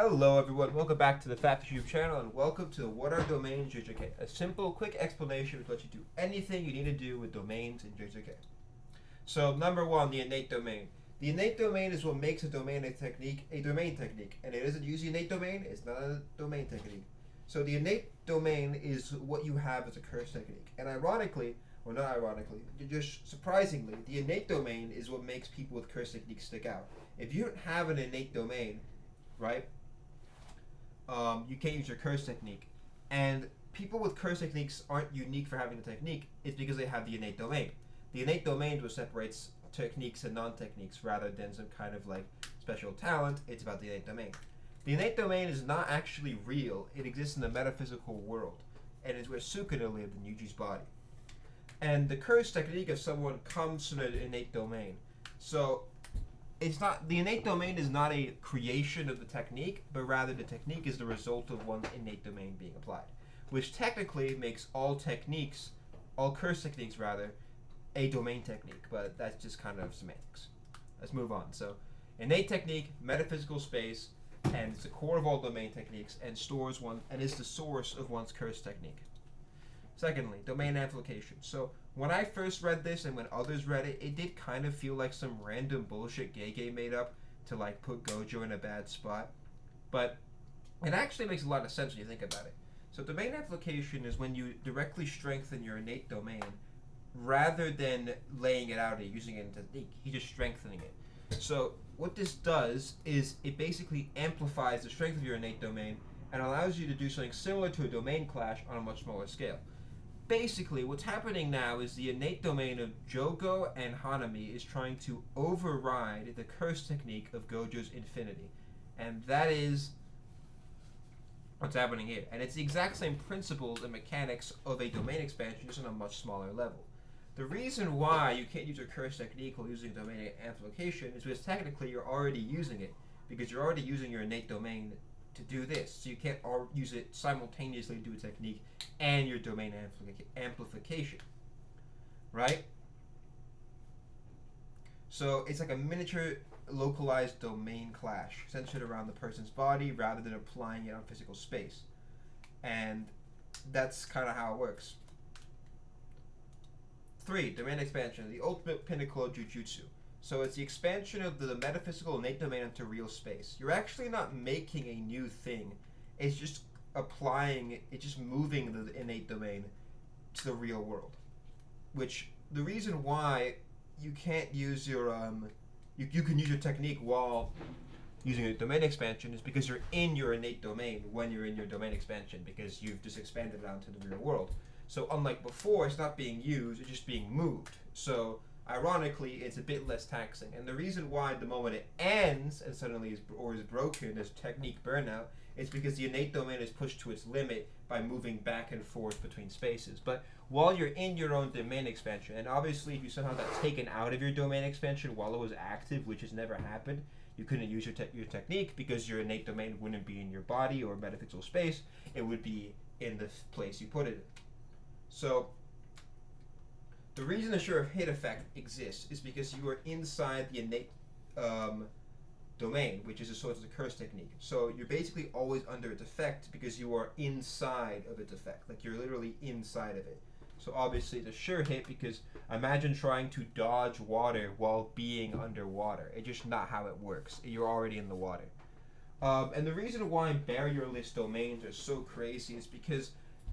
Hello everyone, welcome back to the FatFish YouTube channel and welcome to What Are Domains JJK, a simple, quick explanation which lets you do anything you need to do with domains in JJK. So number one, the innate domain. The innate domain is what makes a domain a domain technique, and it isn't using innate domain, it's not a domain technique. So the innate domain is what you have as a curse technique, and ironically, or not ironically, just surprisingly, the innate domain is what makes people with curse techniques stick out. If you don't have an innate domain, right, you can't use your curse technique. And people with curse techniques aren't unique for having the technique, it's because they have the innate domain. The innate domain is what separates techniques and non-techniques rather than some kind of like special talent. It's about the innate domain. The innate domain is not actually real, it exists in the metaphysical world, and is where Sukuna lived in Yuji's body. And the curse technique of someone comes from the innate domain. So it's not, the innate domain is not a creation of the technique, but rather the technique is the result of one's innate domain being applied, which technically makes all techniques, all curse techniques rather, a domain technique, but that's just kind of semantics. Let's move on. So innate technique, metaphysical space, and it's the core of all domain techniques and stores one and is the source of one's curse technique. Secondly, domain amplification. So when I first read this and when others read it, it did kind of feel like some random bullshit Gege made up to like put Gojo in a bad spot. But it actually makes a lot of sense when you think about it. So domain amplification is when you directly strengthen your innate domain rather than laying it out and using it in technique. You're just strengthening it. So what this does is it basically amplifies the strength of your innate domain and allows you to do something similar to a domain clash on a much smaller scale. Basically, what's happening now is the innate domain of Jogo and Hanami is trying to override the curse technique of Gojo's infinity. And that is what's happening here. And it's the exact same principles and mechanics of a domain expansion, just on a much smaller level. The reason why you can't use a curse technique while using domain amplification is because technically you're already using it, because you're already using your innate domain to do this. So you can't use it simultaneously to do a technique and your domain amplification, right? So it's like a miniature localized domain clash centered around the person's body rather than applying it on physical space. And that's kind of how it works. 3. Domain expansion, the ultimate pinnacle of Jujutsu. So it's the expansion of the metaphysical innate domain into real space. You're actually not making a new thing. It's just applying, it's just moving the innate domain to the real world. Which, the reason why you can't use your, you can use your technique while using a domain expansion is because you're in your innate domain when you're in your domain expansion, because you've just expanded it out into the real world. So unlike before, it's not being used, it's just being moved. So ironically, it's a bit less taxing. And the reason why the moment it ends and suddenly is broken, there's technique burnout, it's because the innate domain is pushed to its limit by moving back and forth between spaces. But while you're in your own domain expansion, and obviously if you somehow got taken out of your domain expansion while it was active, which has never happened, you couldn't use your technique because your innate domain wouldn't be in your body or metaphysical space, it would be in the place you put it in. So the reason the sure hit effect exists is because you are inside the innate domain, which is a sort of the curse technique. So you're basically always under its effect because you are inside of its effect. Like you're literally inside of it. So obviously it's a sure hit because imagine trying to dodge water while being underwater. It's just not how it works. You're already in the water. And the reason why barrierless domains are so crazy is because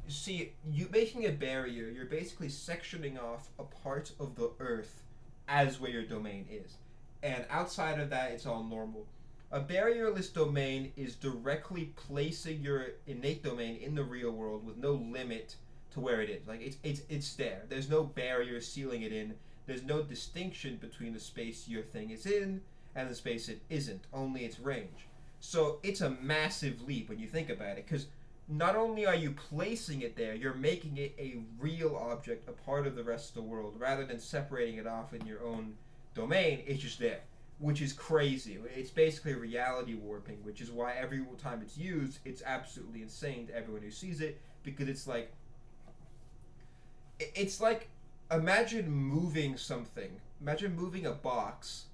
see, you making a barrier, you're basically sectioning off a part of the earth as where your domain is. And outside of that, it's all normal. A barrierless domain is directly placing your innate domain in the real world with no limit to where it is. Like it's there. There's no barrier sealing it in. There's no distinction between the space your thing is in and the space it isn't, only its range. So it's a massive leap when you think about it, because not only are you placing it there, you're making it a real object, a part of the rest of the world, rather than separating it off in your own domain. It's just there, which is crazy. It's basically reality warping, which is why every time it's used, it's absolutely insane to everyone who sees it, because it's like imagine moving something. Imagine moving a box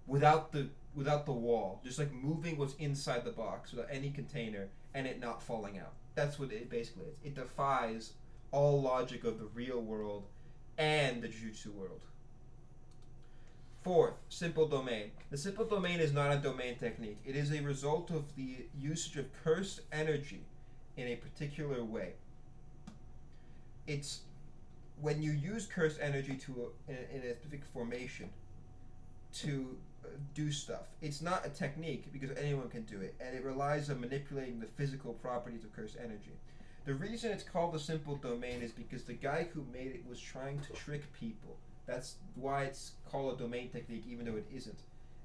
without the without the wall, just like moving what's inside the box without any container and it not falling out. That's what it basically is. It defies all logic of the real world and the Jujutsu world. Fourth, simple domain. The simple domain is not a domain technique. It is a result of the usage of cursed energy in a particular way. It's when you use cursed energy in a specific formation to do stuff. It's not a technique because anyone can do it, and it relies on manipulating the physical properties of cursed energy. The reason it's called a simple domain is because the guy who made it was trying to trick people. That's why it's called a domain technique, even though it isn't.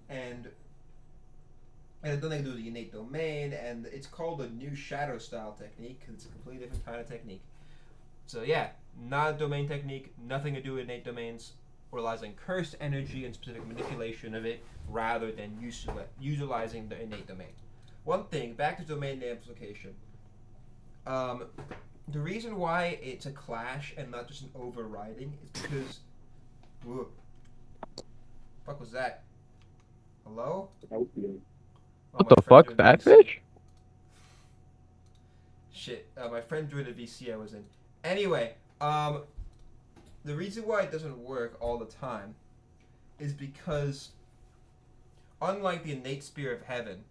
And it has nothing to do with the innate domain, and it's called a new shadow style technique because it's a completely different kind of technique. So yeah, not a domain technique, nothing to do with innate domains, relies on cursed energy and specific manipulation of it rather than utilizing the innate domain. One thing, back to domain amplification. The reason why it's a clash and not just an overriding is because... Whoa. Fuck was that? Hello? What the fuck, fat fish? Shit, my friend joined a VC I was in. Anyway, the reason why it doesn't work all the time is because, unlike the innate spirit of heaven,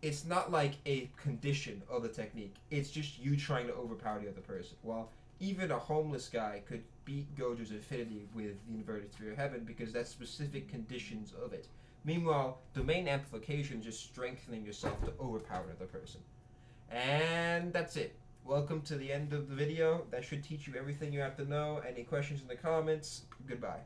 it's not like a condition of the technique. It's just you trying to overpower the other person. While even a homeless guy could beat Gojo's affinity with the inverted spirit of heaven because that's specific conditions of it. Meanwhile, domain amplification is just strengthening yourself to overpower another person. And that's it. Welcome to the end of the video. That should teach you everything you have to know. Any questions in the comments? Goodbye.